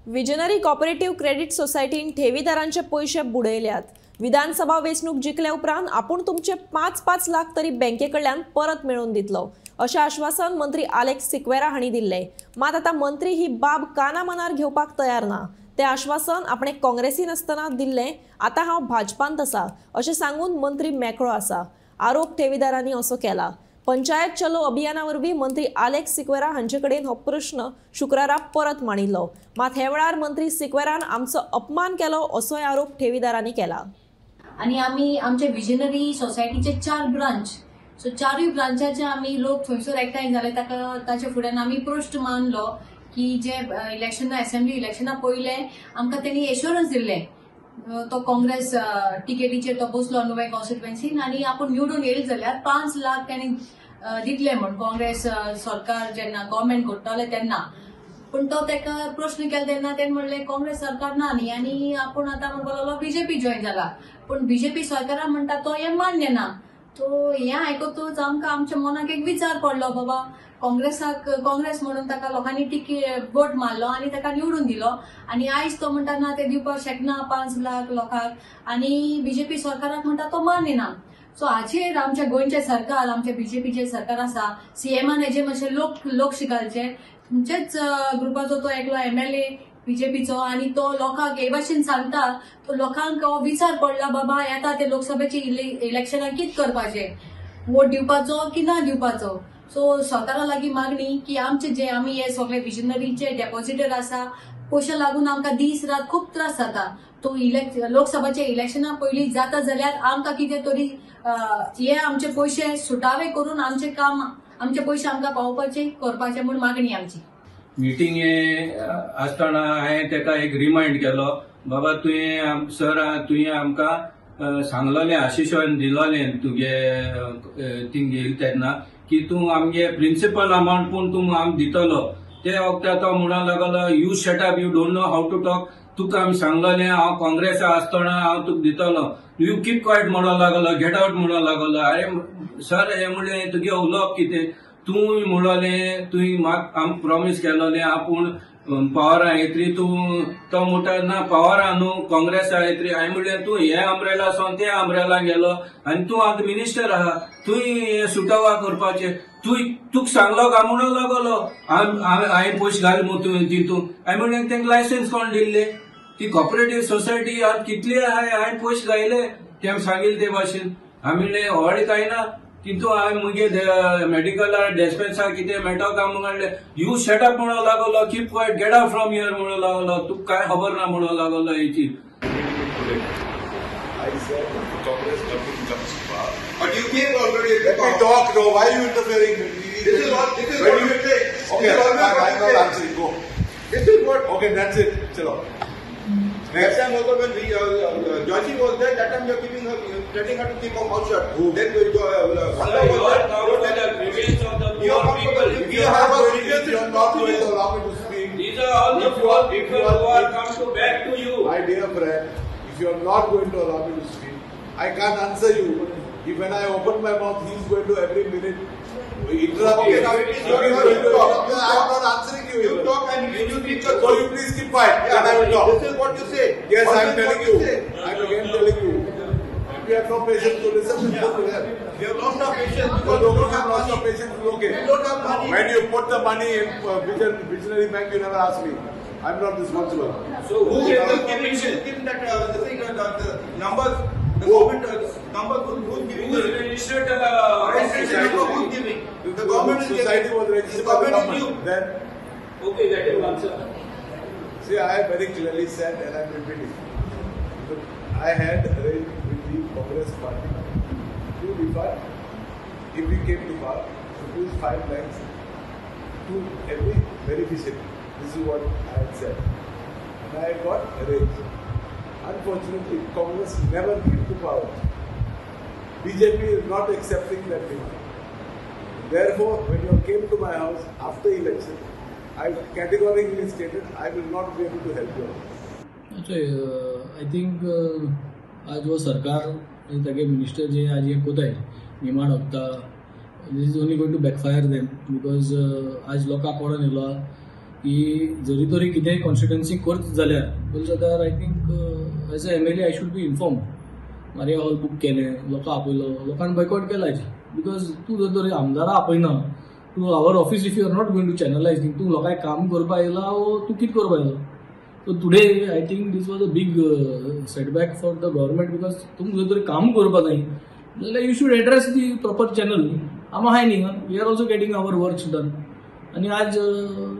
Visionary cooperative credit सोसायटीन ठेवीदारांचे पैसे बुडयल्यात। विधानसभा वेंचणूक जिखले उपरांत आपूण तुमचे 5-5 लाख तरी बँकेकडल्यान परत मेळोवन दितलो अशें आश्वासन मंत्री आलेक्स सिक्वेरा हांणी दिल्ले। मात आता मंत्री ही बाब काना मनार घेवपाक तयार ना। ते आश्वासन आपणे काँग्रेसीन आसतना दिल्ले, आता हांव भाजपांत आसा अशें सांगून मंत्री मेकळो आसा। आरोप ठेवीदारांनी असो केला। पंचायत चलो अभियानावरवी मंत्री आलेक्स सिक्वेरा हांचे कडेन हो प्रश्न शुक्रारा परत मांडिल्लो। मात हे वेळार मंत्री सिक्वेरान आमचो अपमान केलो असोय आरोप ठेवीदारांनी केला। आणि आम्ही आमचे विजनरी सोसायटीचे 4 ब्रांच, सो 4 ब्रांचाचे आम्ही लोक थंयसर एकठांय जाले। ताचे फुड्यान आम्ही प्रश्न मांडलो की जे इलेक्शन असेंब्ली इलेक्शना पयले आमकां तेणी एश्योरन्स दिल्ले, तो काँग्रेस टिकेटीचेर तो बसलो नुवें कॉन्स्टिट्युएन्सीन आनी आपूण निवडून येयले जाल्यार 5 लाख तेणी दितले म्हण काँग्रेस सरकार जेन्ना गव्हर्नमेंट करताले तेन्ना। पण तो तेका प्रश्न केलो तेन्ना तेणे म्हणलें काँग्रेस सरकार ना न्ही आनी आपूण आतां म्हणपाक लागलो बीजेपी जॉईन जाला। पण बीजेपी सरकारान म्हणटा तो हें मान्य ना। तो हें आयकतूच आमकां आमच्या मनाक एक विचार पडलो, बाबा काँग्रेस म्हणून ताका लोकांनी वोट मारलो आनी ताका निवडून दिलो आनी आयज तो म्हणटा ना ते दिवपाक शकना 5 लाख लोकांक आनी बीजेपी सरकाराक म्हणटा तो मान्य ना। सो हाचेर आमच्या गोंयचे सरकार, आमचे बीजेपीचे सरकार आसा, सीएमान हेजे मातशे लोक शिकालचे। तुमचेच ग्रुपाचो तो एकलो एमएलए बीजेपीचो आनी तो लोकांक हे भाशेन सांगता, तो लोकांक विचार पडला बाबा येता ते लोकसभेचे इलेक्शनाक कितें करपाचें, वोट दिवपाचो की ना दिवपाचो। सो सरकारा लागीं मागणी की आमचे आमी हे सगळे विजनरीचे डेपॉझिटर आसा पयशे लागून आमकां दीस रात खूब त्रास जाता। तो लोकसभाचे इलेक्शना पयलीं जाता जाल्यार आमकां कितें तरी हे आमचे पयशे सुटावे करून आमचे काम, आमचे पयशे आमकां पावोवपाचे करपाचे म्हूण मागणी आमची। मीटिंग आसतना हांवें ताका एक रिमाइंड केलो, बाबा तुवें सर तुवें आमकां सांगलोलें, आशिशोन दिलोलें तुगे थिंग येयले तेन्ना की तूं आमगे प्रिंसिपल अमाउंट पूण तूं आमकां दितलो। ते वक्ता तो म्हणूंक लागलो you shut up, you don't know how to talk. तुका आमी सांगलोलें हांव काँग्रेसा आसतना हांव तुका दितलो, यू कीप क्वायट म्हणूंक लागलो, गेट आउट म्हणूंक लागलो। अरे सर हे म्हणलें तुगे उलोवप कितें, तूं म्हणलोलें तुवें म्हाका आमकां प्रॉमिस केलोलें आपूण पावरा येतरी, तूं तो म्हणटा ना पावरा न्हू काँग्रेसा येतरी। हांवें म्हणलें तूं हे अम्ब्रेला सोन ते अम्ब्रेला गेलो आनी तूं आतां मिनिस्टर आहा, तुवें सुटावा करपाचें, तुका सांगलो काय म्हणूंक लागलो हांवें पयशे घाल म्हणून तितून। हांवें म्हणलें तांकां लायसन्स कोण दिल्लें, ती कॉपरेटिव्ह सोसायटी आतां कितली आहाय, हांवें पयशे घायले तें सांगिल्ले ते भाशेन। हांवें म्हणलें व्हड काय ना तितून हांवें मुगे मेडिकल डिस्पेन्सा कितें मेळटा काय म्हणलें यू शट अप म्हणूंक लागलो, keep quiet, get out from here म्हणूंक लागलो, तुका काय खबर ना म्हणूंक लागलो हेची। But you came already. Let me talk. No, why are you interfering? This is what you say. Okay, I'm not answering. Go. This is what. Okay, that's it. Chalo. Next time also when Joshi was there, that time you're telling her to keep her mouth shut. Then you we have a grievance. You're not going to allow me to speak. These are all the poor people who are come to back to you. My dear friend, if you're not going to allow me to speak, I can't answer you. If when I open my mouth, he's going to every minute interrupt. Okay, now it is your talk. I'm not answering you. You talk and you speak. So you please keep quiet. Yeah, I will talk. This is what you say. Yes, I'm telling you. I'm again telling you. If you have no patience to listen, then go to them. You have lost our patience because you don't have lost our patience. Okay. You don't have money. When you put the money in Visionary Bank, you never ask me. I'm not responsible. So who is the commission? Given that the numbers. The government number who's giving the registered number who's giving? The government society was registered by the government. Then okay, that is answer. See, I have very clearly said and I'm repeating. I had arranged with the Congress party to defund, if we came to power, to use 5 lakhs to every beneficiary. This is what I had said. And I got arranged. Unfortunately, Congress never came to power. BJP is not accepting that demand. Therefore, when you came to my house after election, I categorically stated I will not be able to help you. I think आज वो सरकार ताके minister जे आज ये कोताय निमाण होता, this is only going to backfire them because आज लोकांक पडून येयलो की जरी तरी कितेंय कॉन्स्टिट्युएन्सी करत जाल्यार पयलीं जाल्यार I think as a MLA I should be inform. Maria hall book केलें, लोकां आपयलो, लोकांनी बॉयकॉट केला बिकॉज तूं जर तरी आमदारां आपयना to our office if you are not going to channelize thing, तूं लोकांक काम करपा येयला वो तूं कितें करपा येयलो. So today I think this was a big setback for the government because तुमकां जर तरी काम करपा जाय जाल्यार you should address the proper channel. आमी आहाय न्ही, we are also getting our works done. आणि आज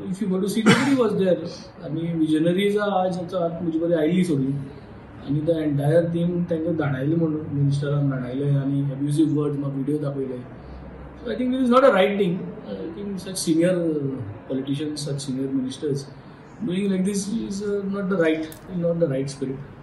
if you go to see nobody was there. आनी विजनरीज आज म्हजी बरी आयिल्ली सगळी आनी द एंटायर टीम तांकां धाडायलें म्हणून मिनिस्टरान धाडायलें आनी एब्युजीव वर्ड्स म्हाका व्हिडियो दाखयले. So I think this is not a right thing. I think such senior politicians, such senior ministers doing like this is not the right spirit.